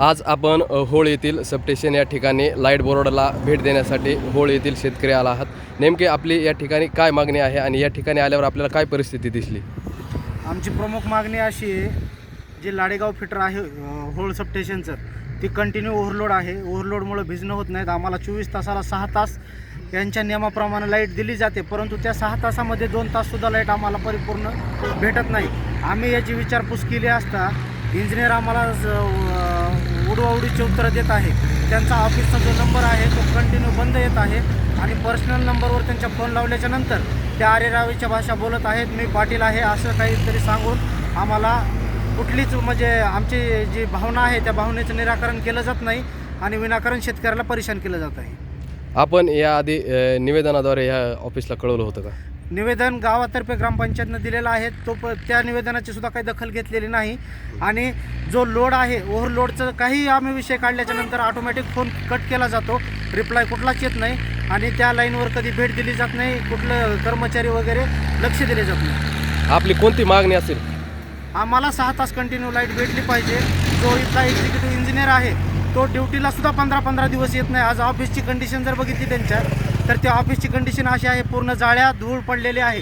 आज आपण होळ येथील सबस्टेशन या ठिकाणी लाईट बोर्डला भेट देण्यासाठी होळ येथील शेतकरी आला आहात. नेमके आपली या ठिकाणी काय मागणी आहे आणि या ठिकाणी आल्यावर आपल्याला काय परिस्थिती दिसली? आमची प्रमुख मागणी अशी आहे, जे लाडेगाव फिटर आहे होळ सबस्टेशनचं, ती कंटिन्यू ओव्हरलोड आहे. ओव्हरलोडमुळे भिजणं होत नाहीत. आम्हाला 24 तासाला 6 तास यांच्या नियमाप्रमाणे लाईट दिली जाते, परंतु त्या 6 तासामध्ये 2 ताससुद्धा लाईट आम्हाला परिपूर्ण भेटत नाही. आम्ही याची विचारपूस केली असता इंजिनियर आम्हाला उडवाउडीची उत्तरं देत आहे. त्यांचा ऑफिसचा जो नंबर आहे तो कंटिन्यू बंद येत आहे आणि पर्सनल नंबरवर त्यांच्या फोन लावल्याच्या नंतर त्या आरेरावीच्या भाषा बोलत आहेत. मी पाटील आहे असं काहीतरी सांगून आम्हाला कुठलीच म्हणजे आमची जी भावना आहे त्या भावनेचं निराकरण केलं जात नाही आणि विनाकारण शेतकऱ्याला परेशान केलं जात आहे. आपण याआधी निवेदनाद्वारे ह्या ऑफिसला कळवलं होतं का? निवेदन गावातर्फे ग्रामपंचायतनं दिलेलं आहे. त्या निवेदनाची सुद्धा काही दखल घेतलेली नाही आणि जो लोड आहे ओव्हरलोडचं काही आम्ही विषय काढल्याच्या नंतर ऑटोमॅटिक फोन कट केला जातो. रिप्लाय कुठलाच येत नाही आणि त्या लाईनवर कधी भेट दिली जात नाही. कुठलं कर्मचारी वगैरे लक्ष दिले जात नाही. आपली कोणती मागणी असेल? आम्हाला 6 तास कंटिन्यू लाईट भेटली पाहिजे. जो इथला एक्झिक्युटिव्ह इंजिनियर आहे तो ड्युटीला सुद्धा 15-15 दिवस येत नाही. आज ऑफिसची कंडिशन जर बघितली त्यांच्या तर त्या ऑफिसची कंडिशन अशी आहे, पूर्ण जाळ्या धूळ पडलेली आहे.